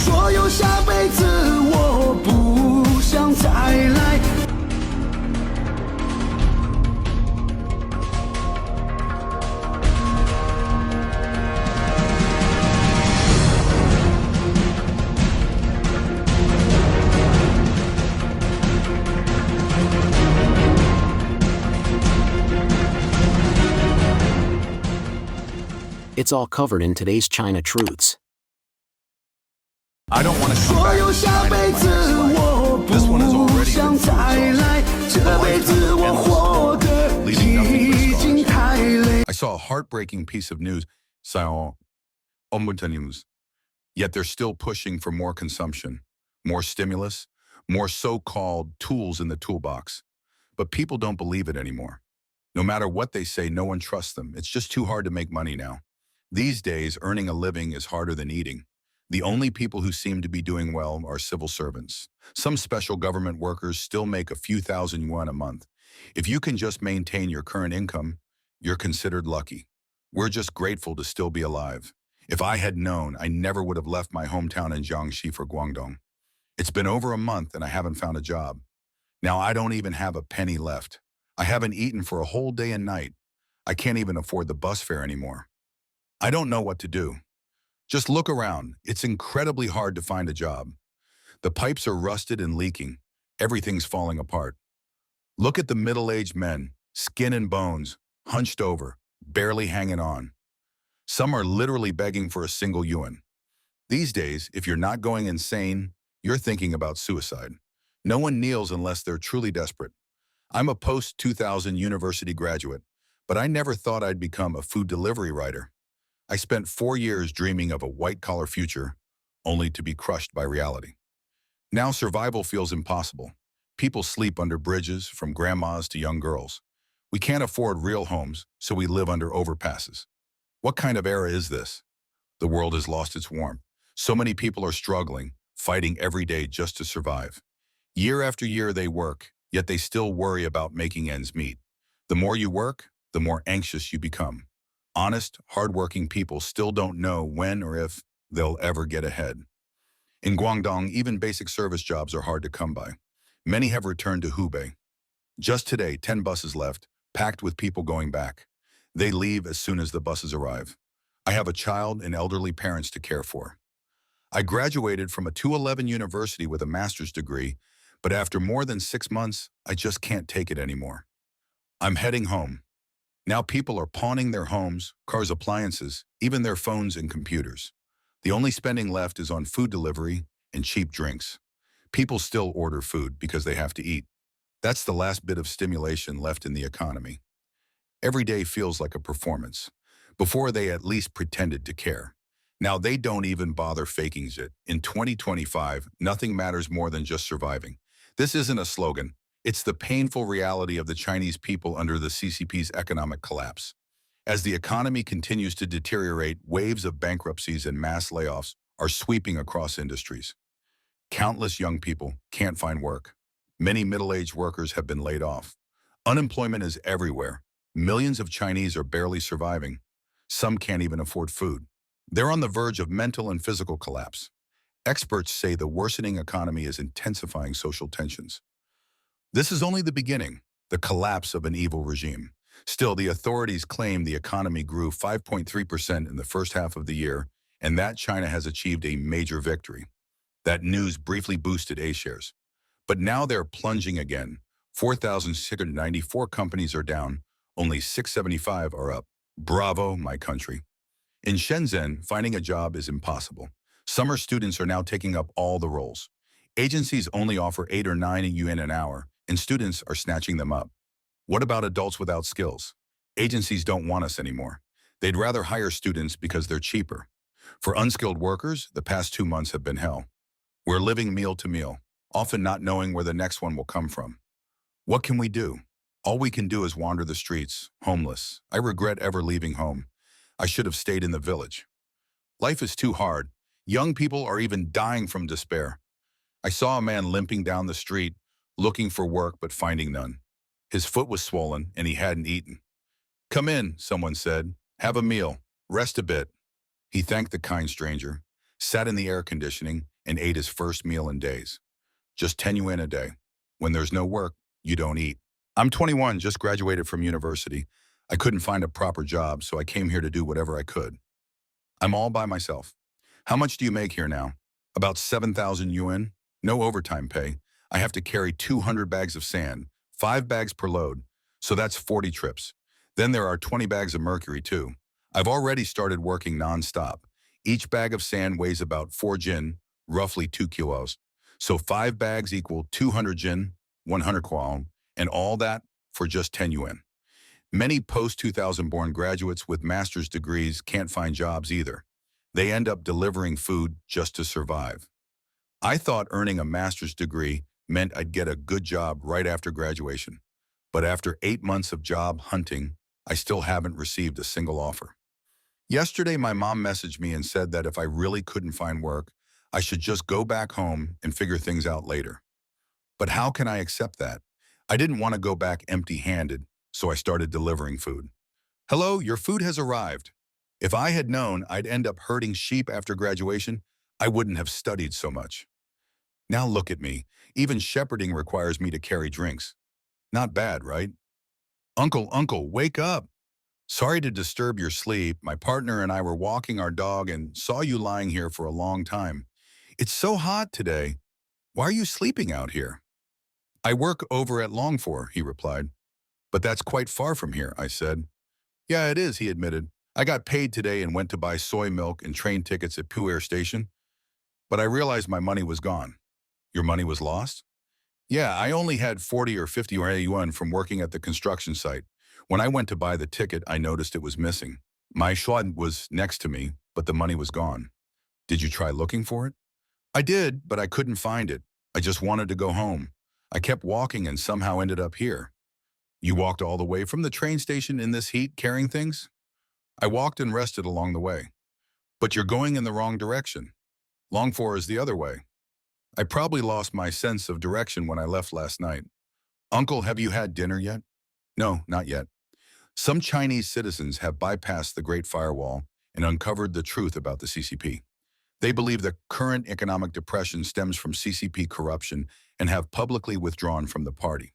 说有下辈子我不想再来。It's all covered in today's China Truths. I don't want to come 说 back 有 to 下 China 辈 in my 子 next life. 我 This one has 不 already 想 been 再 too 来， exhausting. 这辈子我活得 leaving nothing but 已经 scars. 太累。 I saw a heartbreaking piece of news, news. Yet they're still pushing for more consumption, more stimulus, more so-called tools in the toolbox. But people don't believe it anymore. No matter what they say, no one trusts them. It's just too hard to make money now. These days, earning a living is harder than eating. The only people who seem to be doing well are civil servants. Some special government workers still make a few thousand yuan a month. If you can just maintain your current income, you're considered lucky. We're just grateful to still be alive. If I had known, I never would have left my hometown in Jiangxi for Guangdong. It's been over a month and I haven't found a job. Now I don't even have a penny left. I haven't eaten for a whole day and night. I can't even afford the bus fare anymore. I don't know what to do. Just look around. It's incredibly hard to find a job. The pipes are rusted and leaking. Everything's falling apart. Look at the middle-aged men, skin and bones, hunched over, barely hanging on. Some are literally begging for a single yuan. These days, if you're not going insane, you're thinking about suicide. No one kneels unless they're truly desperate. I'm a post-2000 university graduate, but I never thought I'd become a food delivery writer. I spent 4 years dreaming of a white-collar future, only to be crushed by reality. Now survival feels impossible. People sleep under bridges, from grandmas to young girls. We can't afford real homes, so we live under overpasses. What kind of era is this? The world has lost its warmth. So many people are struggling, fighting every day just to survive. Year after year they work, yet they still worry about making ends meet. The more you work, the more anxious you become. Honest, hardworking people still don't know when or if they'll ever get ahead. In Guangdong, even basic service jobs are hard to come by. Many have returned to Hubei. Just today, 10 buses left, packed with people going back. They leave as soon as the buses arrive. I have a child and elderly parents to care for. I graduated from a 211 university with a master's degree, but after more than 6 months, I just can't take it anymore. I'm heading home. Now people are pawning their homes, cars, appliances, even their phones and computers. The only spending left is on food delivery and cheap drinks. People still order food because they have to eat. That's the last bit of stimulation left in the economy. Every day feels like a performance. Before they at least pretended to care. Now they don't even bother faking it. In 2025, nothing matters more than just surviving. This isn't a slogan. It's the painful reality of the Chinese people under the CCP's economic collapse. As the economy continues to deteriorate, waves of bankruptcies and mass layoffs are sweeping across industries. Countless young people can't find work. Many middle-aged workers have been laid off. Unemployment is everywhere. Millions of Chinese are barely surviving. Some can't even afford food. They're on the verge of mental and physical collapse. Experts say the worsening economy is intensifying social tensions. This is only the beginning, the collapse of an evil regime. Still, the authorities claim the economy grew 5.3% in the first half of the year, and that China has achieved a major victory. That news briefly boosted A-shares. But now they're plunging again. 4,694 companies are down, only 675 are up. Bravo, my country. In Shenzhen, finding a job is impossible. Summer students are now taking up all the roles. Agencies only offer 8 or 9 yuan an hour, and students are snatching them up. What about adults without skills? Agencies don't want us anymore. They'd rather hire students because they're cheaper. For unskilled workers, the past 2 months have been hell. We're living meal to meal, often not knowing where the next one will come from. What can we do? All we can do is wander the streets, homeless. I regret ever leaving home. I should have stayed in the village. Life is too hard. Young people are even dying from despair. I saw a man limping down the street, looking for work but finding none. His foot was swollen and he hadn't eaten. "Come in," someone said. "Have a meal. Rest a bit." He thanked the kind stranger, sat in the air conditioning, and ate his first meal in days. Just 10 yuan a day. When there's no work, you don't eat. I'm 21, just graduated from university. I couldn't find a proper job, so I came here to do whatever I could. I'm all by myself. How much do you make here now? About 7,000 yuan. No overtime pay. I have to carry 200 bags of sand, 5 bags per load, so that's 40 trips. Then there are 20 bags of mercury too. I've already started working non-stop. Each bag of sand weighs about 4 jin, roughly 2 kilos. So 5 bags equal 200 jin, 100 kwon, and all that for just 10 yuan. Many post-2000 born graduates with master's degrees can't find jobs either. They end up delivering food just to survive. I thought earning a master's degree meant I'd get a good job right after graduation. But after 8 months of job hunting, I still haven't received a single offer. Yesterday, my mom messaged me and said that if I really couldn't find work, I should just go back home and figure things out later. But how can I accept that? I didn't want to go back empty-handed, so I started delivering food. Hello, your food has arrived. If I had known I'd end up herding sheep after graduation, I wouldn't have studied so much. Now look at me. Even shepherding requires me to carry drinks. Not bad, right? Uncle, wake up. Sorry to disturb your sleep. My partner and I were walking our dog and saw you lying here for a long time. It's so hot today. Why are you sleeping out here? I work over at Longfor, he replied. But that's quite far from here, I said. Yeah, it is, he admitted. I got paid today and went to buy soy milk and train tickets at Pu'er Station. But I realized my money was gone. Your money was lost? Yeah, I only had 40 or 50 yuan from working at the construction site. When I went to buy the ticket, I noticed it was missing. My shuan was next to me, but the money was gone. Did you try looking for it? I did, but I couldn't find it. I just wanted to go home. I kept walking and somehow ended up here. You walked all the way from the train station in this heat carrying things? I walked and rested along the way. But you're going in the wrong direction. Longfor is the other way. I probably lost my sense of direction when I left last night. Uncle, have you had dinner yet? No, not yet. Some Chinese citizens have bypassed the Great Firewall and uncovered the truth about the CCP. They believe the current economic depression stems from CCP corruption and have publicly withdrawn from the party.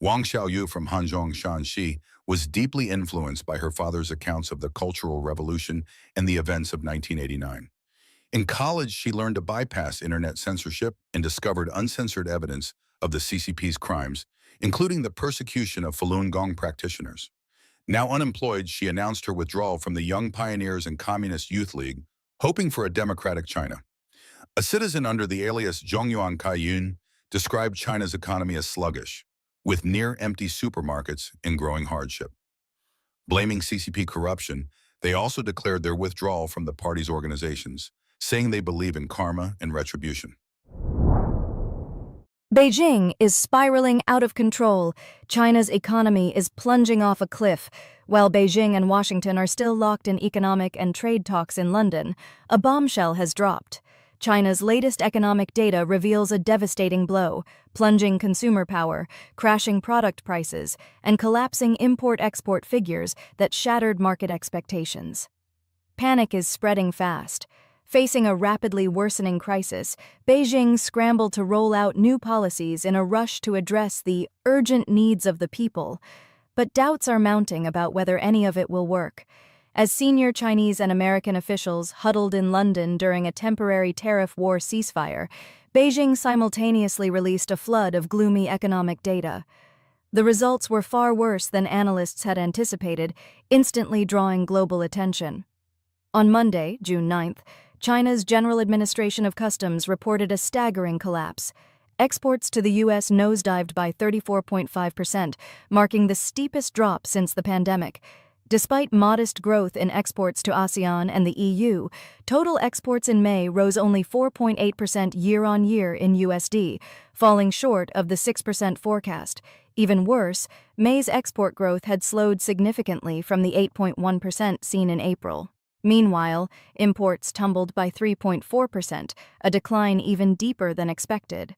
Wang Xiaoyu from Hanzhong Shanxi was deeply influenced by her father's accounts of the Cultural Revolution and the events of 1989. In college, she learned to bypass internet censorship and discovered uncensored evidence of the CCP's crimes, including the persecution of Falun Gong practitioners. Now unemployed, she announced her withdrawal from the Young Pioneers and Communist Youth League, hoping for a democratic China. A citizen under the alias Zhongyuan Kaiyun described China's economy as sluggish, with near-empty supermarkets and growing hardship. Blaming CCP corruption, they also declared their withdrawal from the party's organizations, saying they believe in karma and retribution. Beijing is spiraling out of control. China's economy is plunging off a cliff. While Beijing and Washington are still locked in economic and trade talks in London, a bombshell has dropped. China's latest economic data reveals a devastating blow, plunging consumer power, crashing product prices, and collapsing import-export figures that shattered market expectations. Panic is spreading fast. Facing a rapidly worsening crisis, Beijing scrambled to roll out new policies in a rush to address the urgent needs of the people. But doubts are mounting about whether any of it will work. As senior Chinese and American officials huddled in London during a temporary tariff war ceasefire, Beijing simultaneously released a flood of gloomy economic data. The results were far worse than analysts had anticipated, instantly drawing global attention. On Monday, June 9th, China's General Administration of Customs reported a staggering collapse. Exports to the U.S. nosedived by 34.5%, marking the steepest drop since the pandemic. Despite modest growth in exports to ASEAN and the EU, total exports in May rose only 4.8% year-on-year in USD, falling short of the 6% forecast. Even worse, May's export growth had slowed significantly from the 8.1% seen in April. Meanwhile, imports tumbled by 3.4%, a decline even deeper than expected.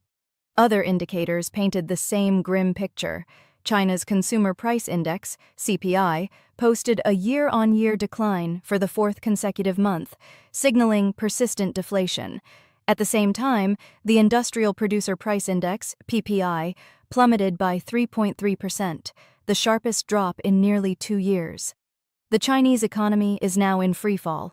Other indicators painted the same grim picture. China's Consumer Price Index, CPI, posted a year-on-year decline for the fourth consecutive month, signaling persistent deflation. At the same time, the Industrial Producer Price Index, PPI, plummeted by 3.3%, the sharpest drop in nearly 2 years. The Chinese economy is now in freefall.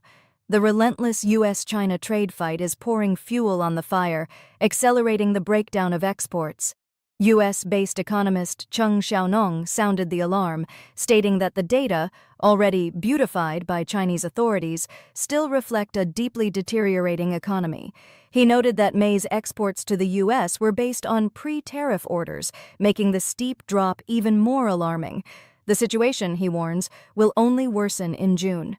The relentless U.S.-China trade fight is pouring fuel on the fire, accelerating the breakdown of exports. U.S.-based economist Cheng Xiaonong sounded the alarm, stating that the data, already beautified by Chinese authorities, still reflect a deeply deteriorating economy. He noted that May's exports to the U.S. were based on pre-tariff orders, making the steep drop even more alarming. The situation, he warns, will only worsen in June.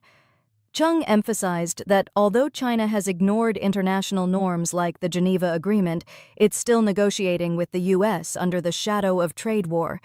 Cheng emphasized that although China has ignored international norms like the Geneva Agreement, it's still negotiating with the U.S. under the shadow of trade war.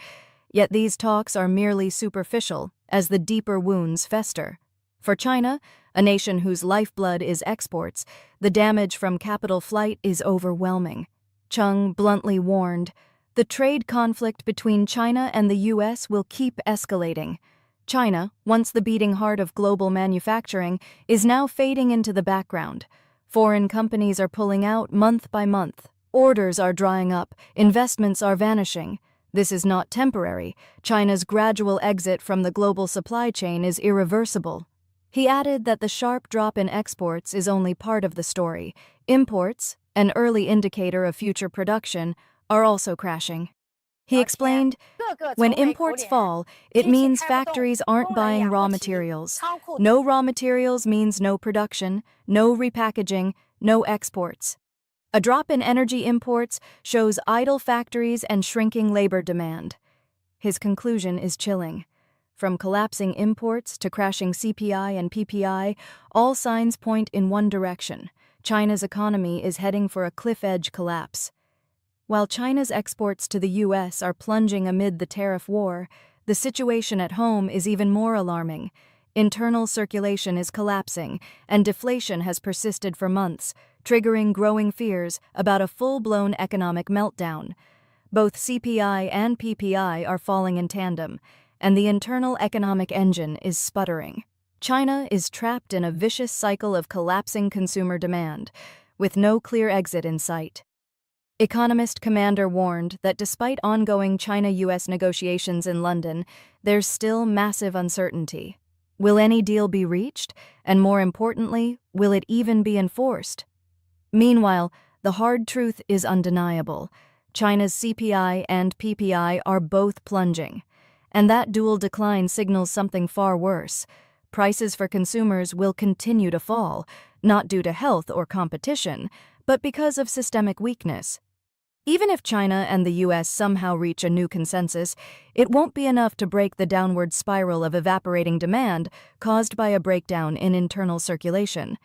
Yet these talks are merely superficial, as the deeper wounds fester. For China, a nation whose lifeblood is exports, the damage from capital flight is overwhelming. Cheng bluntly warned, "The trade conflict between China and the U.S. will keep escalating." China, once the beating heart of global manufacturing, is now fading into the background. Foreign companies are pulling out month by month. Orders are drying up, investments are vanishing. This is not temporary. China's gradual exit from the global supply chain is irreversible. He added that the sharp drop in exports is only part of the story. Imports, an early indicator of future production, are also crashing. He explained, when imports fall, it means factories aren't buying raw materials. No raw materials means no production, no repackaging, no exports. A drop in energy imports shows idle factories and shrinking labor demand. His conclusion is chilling. From collapsing imports to crashing CPI and PPI, all signs point in one direction. China's economy is heading for a cliff-edge collapse. While China's exports to the U.S. are plunging amid the tariff war, the situation at home is even more alarming. Internal circulation is collapsing, and deflation has persisted for months, triggering growing fears about a full-blown economic meltdown. Both CPI and PPI are falling in tandem, and the internal economic engine is sputtering. China is trapped in a vicious cycle of collapsing consumer demand, with no clear exit in sight. Economist Commander warned that despite ongoing China-U.S. negotiations in London, there's still massive uncertainty. Will any deal be reached? And more importantly, will it even be enforced? Meanwhile, the hard truth is undeniable. China's CPI and PPI are both plunging. And that dual decline signals something far worse. Prices for consumers will continue to fall, not due to health or competition, but because of systemic weakness. Even if China and the U.S. somehow reach a new consensus, it won't be enough to break the downward spiral of evaporating demand caused by a breakdown in internal circulation.